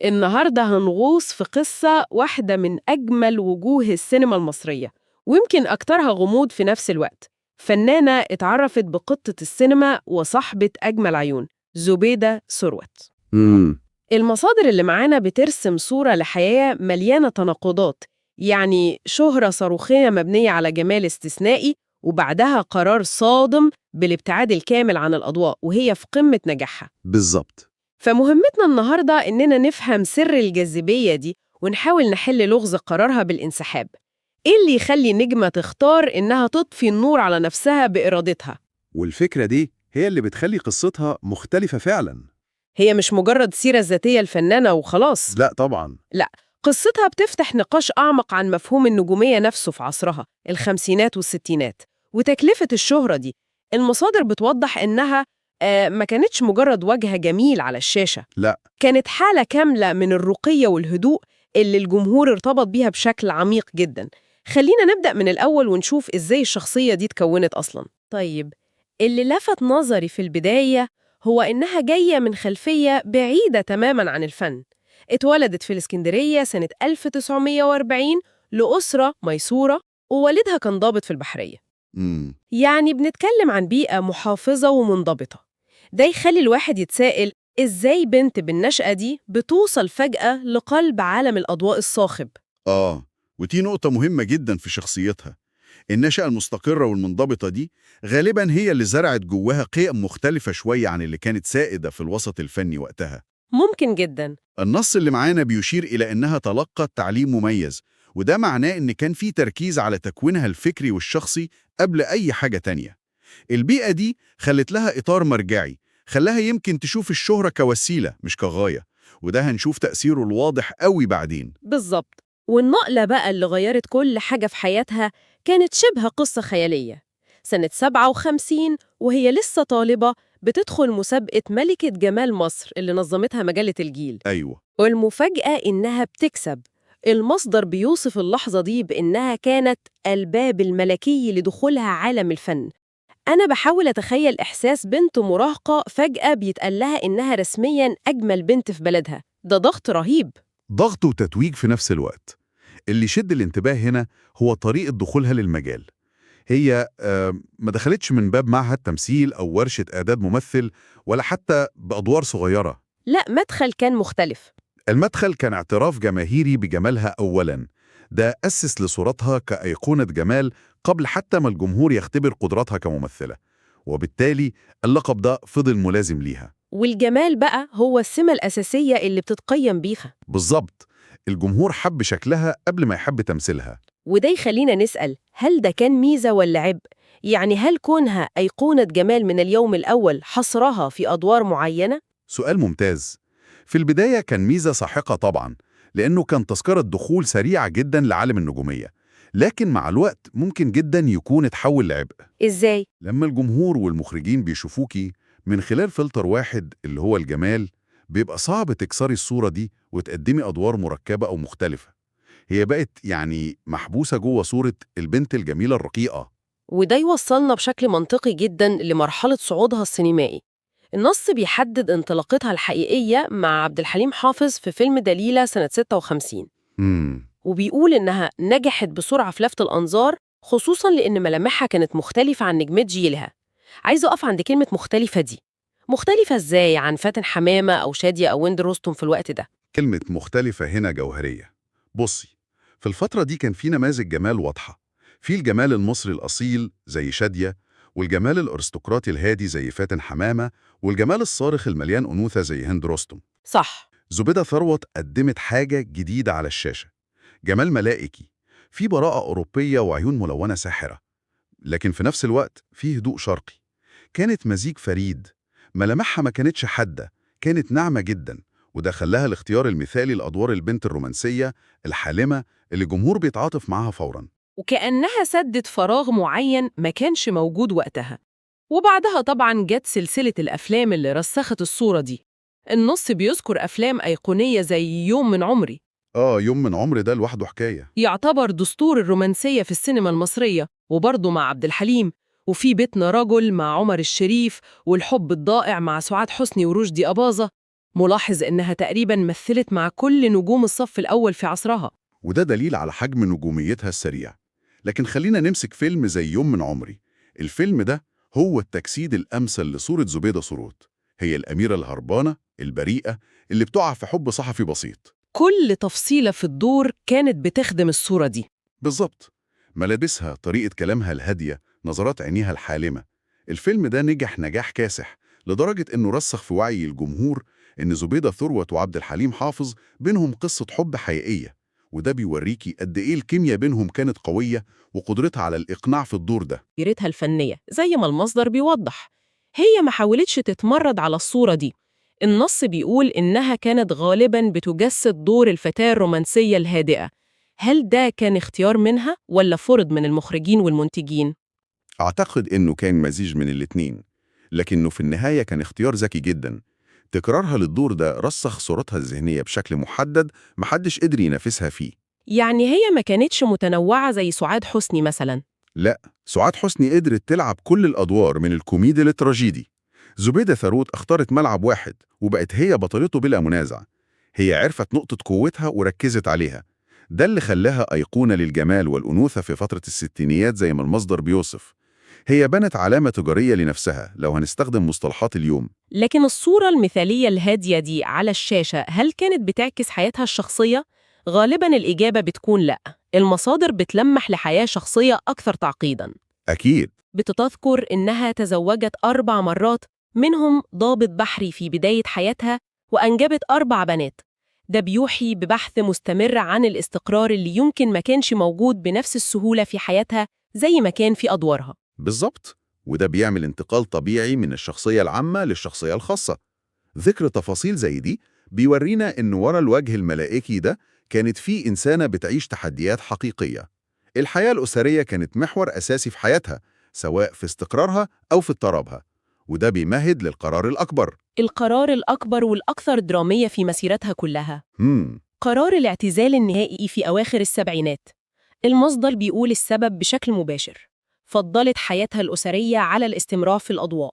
النهاردة هنغوص في قصة واحدة من أجمل وجوه السينما المصرية، ويمكن أكترها غموض في نفس الوقت. فنانة اتعرفت بقطة السينما وصاحبة أجمل عيون، زبيدة ثروت. امم المصادر اللي معانا بترسم صورة لحياة مليانة تناقضات، يعني شهرة صاروخية مبنية على جمال استثنائي، وبعدها قرار صادم بالابتعاد الكامل عن الأضواء وهي في قمة نجاحها. بالظبط. فمهمتنا النهاردة إننا نفهم سر الجاذبية دي ونحاول نحل لغز قرارها بالانسحاب. إيه اللي يخلي نجمة تختار إنها تطفي النور على نفسها بإرادتها؟ والفكرة دي هي اللي بتخلي قصتها مختلفة فعلا. هي مش مجرد سيرة ذاتية الفنانة وخلاص. لا طبعا. لا، قصتها بتفتح نقاش أعمق عن مفهوم النجومية نفسه في عصرها الخمسينات والستينات وتكلفة الشهرة دي. المصادر بتوضح إنها ما كانتش مجرد وجه جميل على الشاشة، لا. كانت حالة كاملة من الرقي والهدوء اللي الجمهور ارتبط بيها بشكل عميق جدا. خلينا نبدأ من الأول ونشوف إزاي الشخصية دي اتكونت أصلا. طيب، اللي لفت نظري في البداية هو إنها جاية من خلفية بعيدة تماما عن الفن. اتولدت في الإسكندرية سنة 1940 لأسرة ميسورة، ووالدها كان ضابط في البحرية. امم يعني بنتكلم عن بيئة محافظة ومنضبطة. ده يخلي الواحد يتساءل إزاي بنت بالنشأة دي بتوصل فجأة لقلب عالم الأضواء الصاخب. ودي نقطة مهمة جدا في شخصيتها. النشأة المستقرة والمنضبطة دي غالبا هي اللي زرعت جواها قيم مختلفة شوية عن اللي كانت سائدة في الوسط الفني وقتها. ممكن جدا. النص اللي معانا بيشير إلى إنها تلقت تعليم مميز، وده معناه إن كان في تركيز على تكوينها الفكري والشخصي قبل أي حاجة تانية. البيئة دي خلت لها إطار مرجعي، خلاها يمكن تشوف الشهرة كوسيلة مش كغاية، وده هنشوف تأثيره الواضح قوي بعدين. بالظبط. والنقلة بقى اللي غيرت كل حاجة في حياتها كانت شبه قصة خيالية. سنة 57 وهي لسه طالبة بتدخل مسابقة ملكة جمال مصر اللي نظمتها مجلة الجيل، أيوة. والمفاجأة إنها بتكسب. المصدر بيوصف اللحظة دي بإنها كانت الباب الملكي لدخولها عالم الفن. أنا بحاول أتخيل إحساس بنت مراهقة فجأة بيتقال لها إنها رسمياً أجمل بنت في بلدها. ده ضغط رهيب. ضغط وتتويج في نفس الوقت. اللي يشد الانتباه هنا هو طريقة دخولها للمجال. هي ما دخلتش من باب معهد تمثيل أو ورشة إعداد ممثل، ولا حتى بأدوار صغيرة. لا، مدخل كان مختلف. المدخل كان اعتراف جماهيري بجمالها أولاً. ده أسس لصورتها كأيقونة جمال قبل حتى ما الجمهور يختبر قدراتها كممثلة، وبالتالي اللقب ده فضل ملازم ليها. والجمال بقى هو السمة الأساسية اللي بتتقيم بيها. بالظبط. الجمهور حب شكلها قبل ما يحب تمثيلها. وده يخلينا نسأل، هل ده كان ميزة ولا عبء؟ يعني هل كونها أيقونة جمال من اليوم الأول حصرها في أدوار معينة؟ سؤال ممتاز. في البداية كان ميزة ساحقة طبعاً، لأنه كان تذكرة دخول سريعة جداً لعالم النجومية، لكن مع الوقت ممكن جداً يكون اتحول لعبء. إزاي؟ لما الجمهور والمخرجين بيشوفوكي من خلال فلتر واحد اللي هو الجمال، بيبقى صعب تكسري الصورة دي وتقدمي أدوار مركبة أو مختلفة. هي بقت محبوسة جوه صورة البنت الجميلة الرقيقة. وده يوصلنا بشكل منطقي جدا لمرحلة صعودها السينمائي. النص بيحدد انطلاقتها الحقيقية مع عبد الحليم حافظ في فيلم دليلة سنة 56، امم وبيقول إنها نجحت بسرعة في لفت الأنظار، خصوصاً لأن ملامحها كانت مختلفة عن نجمات جيلها. عايزة أقف عند كلمة مختلفة دي. مختلفة إزاي عن فاتن حمامة أو شادية أو ويند رستم في الوقت ده؟ كلمة مختلفة هنا جوهرية. بصي، في الفترة دي كان في نماذج جمال واضحة. في الجمال المصري الأصيل زي شادية، والجمال الأرستقراطي الهادي زي فاتن حمامة، والجمال الصارخ المليان أنوثة زي هند رستم. صح. زبيدة ثروت قدمت حاجة جديدة على الشاشة، جمال ملائكي، في براءة أوروبية وعيون ملونة ساحرة، لكن في نفس الوقت في هدوء شرقي. كانت مزيج فريد. ملامحها ما كانتش حادة، كانت ناعمة جدا، وده خلاها الاختيار المثالي لأدوار البنت الرومانسية الحالمة اللي الجمهور بيتعاطف معاها فوراً. وكأنها سدت فراغ معين ما كانش موجود وقتها. وبعدها طبعاً جت سلسلة الأفلام اللي رسخت الصورة دي. النص بيذكر أفلام أيقونية زي يوم من عمري، يوم من عمر ده لوحده حكاية. يعتبر دستور الرومانسية في السينما المصرية، وبرضه مع عبد الحليم. وفي بيتنا رجل مع عمر الشريف، والحب الضائع مع سعاد حسني ورشدي أباظة. ملاحظ إنها تقريباً مثلت مع كل نجوم الصف الأول في عصرها. وده دليل على حجم نجوميتها السريع. لكن خلينا نمسك فيلم زي يوم من عمري. الفيلم ده هو التجسيد الأمثل لصورة زبيدة ثروت. هي الأميرة الهربانة البريئة اللي بتقع في حب صحفي بسيط. كل تفصيلة في الدور كانت بتخدم الصورة دي. بالظبط. ملابسها، طريقة كلامها الهادية، نظرات عينيها الحالمة. الفيلم ده نجح نجاح كاسح لدرجة إنه رسخ في وعي الجمهور إن زبيدة ثروت وعبد الحليم حافظ بينهم قصة حب حقيقية. وده بيوريكي قد إيه الكيمياء بينهم كانت قوية وقدرتها على الإقناع في الدور ده. سيرتها الفنية زي ما المصدر بيوضح، هي ما حاولتش تتمرد على الصورة دي. النص بيقول إنها كانت غالباً بتجسد دور الفتاة الرومانسية الهادئة. هل ده كان اختيار منها ولا فرض من المخرجين والمنتجين؟ أعتقد إنه كان مزيج من الاتنين، لكنه في النهاية كان اختيار ذكي جدا. تكرارها للدور ده رسخ صورتها الذهنية بشكل محدد محدش قدر ينافسها فيه. يعني هي ما كانتش متنوعة زي سعاد حسني مثلاً. لا، سعاد حسني قدرت تلعب كل الأدوار من الكوميدي للتراجيدي. زبيدة ثروت اختارت ملعب واحد وبقت هي بطلته بلا منازع. هي عرفت نقطة قوتها وركزت عليها. ده اللي خلاها أيقونة للجمال والأنوثة في فترة الستينيات زي ما المصدر بيوصف. هي بنت علامة تجارية لنفسها لو هنستخدم مصطلحات اليوم. لكن الصورة المثالية الهادية دي على الشاشة هل كانت بتعكس حياتها الشخصية؟ غالباً الإجابة بتكون لأ. المصادر بتلمح لحياة شخصية أكثر تعقيداً. أكيد. بتتذكر إنها تزوجت 4 مرات، منهم ضابط بحري في بداية حياتها، وأنجبت 4 بنات. ده بيوحي ببحث مستمر عن الاستقرار اللي يمكن ما كانش موجود بنفس السهولة في حياتها زي ما كان في أدوارها. بالظبط. وده بيعمل انتقال طبيعي من الشخصية العامة للشخصية الخاصة. ذكر تفاصيل زي دي بيورينا إن ورا الوجه الملائكي ده كانت في إنسانة بتعيش تحديات حقيقية. الحياة الأسرية كانت محور أساسي في حياتها، سواء في استقرارها أو في اضطرابها. وده بيمهد للقرار الأكبر. القرار الأكبر والأكثر درامية في مسيرتها كلها، هم. قرار الاعتزال النهائي في أواخر السبعينات. المصدر بيقول السبب بشكل مباشر: فضلت حياتها الأسرية على الاستمرار في الأضواء.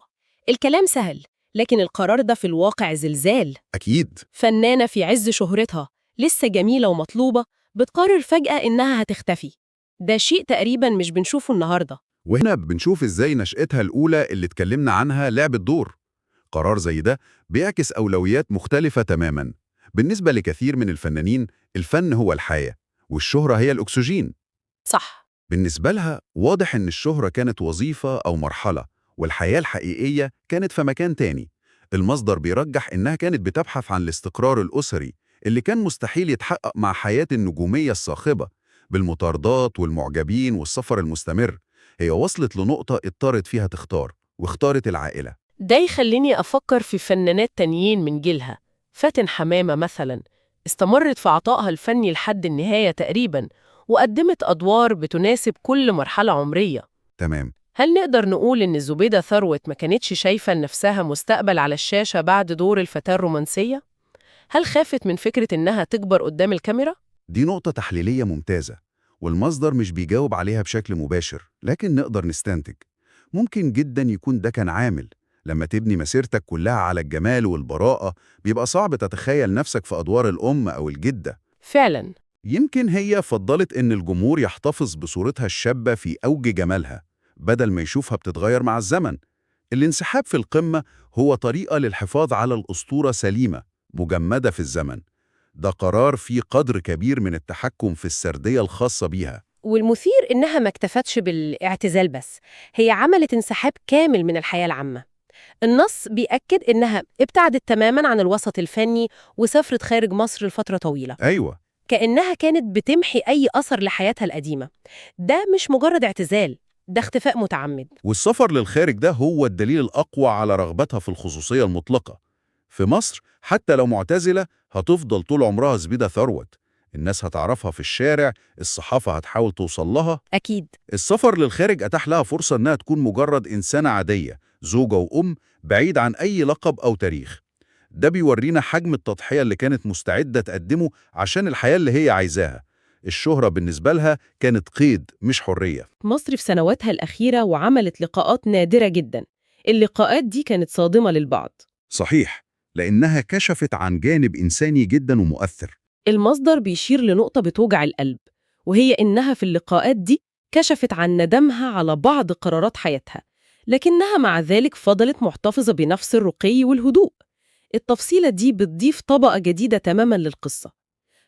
الكلام سهل، لكن القرار ده في الواقع زلزال. أكيد. فنانة في عز شهرتها، لسه جميلة ومطلوبة، بتقرر فجأة إنها هتختفي. ده شيء تقريباً مش بنشوفه النهاردة. وهنا بنشوف إزاي نشأتها الأولى اللي اتكلمنا عنها لعبت دور. قرار زي ده بيعكس أولويات مختلفة تماماً. بالنسبة لكثير من الفنانين، الفن هو الحياة، والشهرة هي الأكسجين. صح. بالنسبة لها واضح إن الشهرة كانت وظيفة أو مرحلة، والحياة الحقيقية كانت في مكان تاني. المصدر بيرجح إنها كانت بتبحث عن الاستقرار الأسري اللي كان مستحيل يتحقق مع حياة النجومية الصاخبة بالمطاردات والمعجبين والسفر المستمر. هي وصلت لنقطة اضطرت فيها تختار، واختارت العائلة. ده يخليني أفكر في فنانات تانيين من جيلها. فاتن حمامة مثلاً استمرت في عطائها الفني لحد النهاية تقريباً، وقدمت أدوار بتناسب كل مرحلة عمرية. تمام. هل نقدر نقول إن زبيدة ثروت ما كانتش شايفة لنفسها مستقبل على الشاشة بعد دور الفتاة الرومانسية؟ هل خافت من فكرة إنها تكبر قدام الكاميرا؟ دي نقطة تحليلية ممتازة، والمصدر مش بيجاوب عليها بشكل مباشر، لكن نقدر نستنتج. ممكن جدا يكون ده كان عامل. لما تبني مسيرتك كلها على الجمال والبراءة، بيبقى صعب تتخيل نفسك في أدوار الأم أو الجدة. فعلاً. يمكن هي فضلت إن الجمهور يحتفظ بصورتها الشابة في أوج جمالها، بدل ما يشوفها بتتغير مع الزمن. الانسحاب في القمة هو طريقة للحفاظ على الأسطورة سليمة، مجمدة في الزمن. ده قرار فيه قدر كبير من التحكم في السردية الخاصة بيها. والمثير إنها ما اكتفتش بالاعتزال بس، هي عملت انسحاب كامل من الحياة العامة. النص بيأكد إنها ابتعدت تماماً عن الوسط الفني وسافرت خارج مصر لفترة طويلة، أيوة. كأنها كانت بتمحي أي أثر لحياتها القديمة. ده مش مجرد اعتزال، ده اختفاء متعمد. والسفر للخارج ده هو الدليل الأقوى على رغبتها في الخصوصية المطلقة. في مصر حتى لو معتزلة هتفضل طول عمرها زبيدة ثروت. الناس هتعرفها في الشارع، الصحافة هتحاول توصل لها. أكيد. السفر للخارج أتاح لها فرصة إنها تكون مجرد إنسانة عادية، زوجة وأم، بعيد عن أي لقب أو تاريخ. ده بيورينا حجم التضحية اللي كانت مستعدة تقدمه عشان الحياة اللي هي عايزاها. الشهرة بالنسبة لها كانت قيد مش حرية. مصر في سنواتها الأخيرة وعملت لقاءات نادرة جدا. اللقاءات دي كانت صادمة للبعض. صحيح، لأنها كشفت عن جانب إنساني جدا ومؤثر. المصدر بيشير لنقطة بتوجع القلب، وهي إنها في اللقاءات دي كشفت عن ندمها على بعض قرارات حياتها، لكنها مع ذلك فضلت محتفظة بنفس الرقي والهدوء. التفصيلة دي بتضيف طبقة جديدة تماماً للقصة.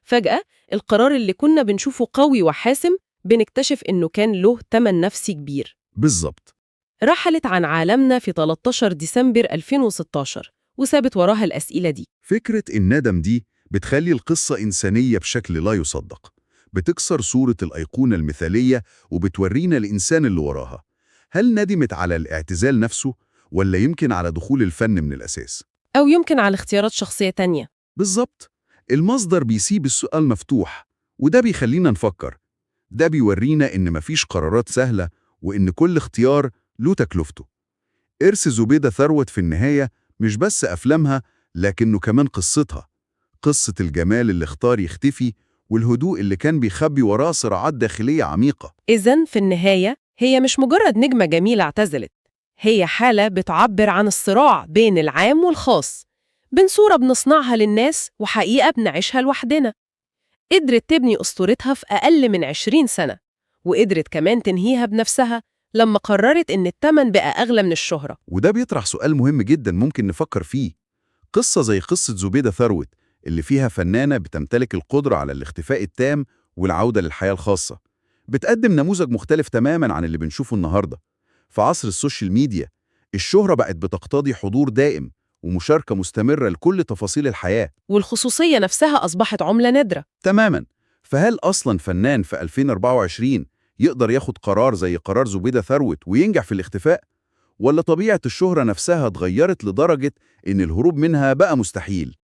فجأة القرار اللي كنا بنشوفه قوي وحاسم بنكتشف إنه كان له تمن نفسي كبير. بالظبط. رحلت عن عالمنا في 13 ديسمبر 2016 وسابت وراها الأسئلة دي. فكرة الندم دي بتخلي القصة إنسانية بشكل لا يصدق، بتكسر صورة الأيقونة المثالية وبتورينا الإنسان اللي وراها. هل ندمت على الاعتزال نفسه ولا يمكن على دخول الفن من الأساس؟ أو يمكن على اختيارات شخصية تانية. بالظبط. المصدر بيسيب السؤال مفتوح، وده بيخلينا نفكر. ده بيورينا إن مفيش قرارات سهلة، وإن كل اختيار له تكلفته. إرث زبيدة ثروت في النهاية مش بس أفلامها، لكنه كمان قصتها، قصة الجمال اللي اختار يختفي والهدوء اللي كان بيخبي وراه صراعات داخلية عميقة. إذن في النهاية هي مش مجرد نجمة جميلة اعتزلت، هي حالة بتعبر عن الصراع بين العام والخاص، بين صورة بنصنعها للناس وحقيقة بنعيشها لوحدنا. قدرت تبني أسطورتها في أقل من 20 سنة، وقدرت كمان تنهيها بنفسها لما قررت إن التمن بقى أغلى من الشهرة. وده بيطرح سؤال مهم جدا ممكن نفكر فيه. قصة زي قصة زبيدة ثروت اللي فيها فنانة بتمتلك القدرة على الاختفاء التام والعودة للحياة الخاصة، بتقدم نموذج مختلف تماما عن اللي بنشوفه النهاردة. في عصر السوشيال ميديا، الشهرة بقت بتقتضي حضور دائم ومشاركة مستمرة لكل تفاصيل الحياة. والخصوصية نفسها أصبحت عملة نادرة. تماما. فهل أصلا فنان في 2024 يقدر ياخد قرار زي قرار زبيدة ثروت وينجح في الاختفاء؟ ولا طبيعة الشهرة نفسها اتغيرت لدرجة إن الهروب منها بقى مستحيل؟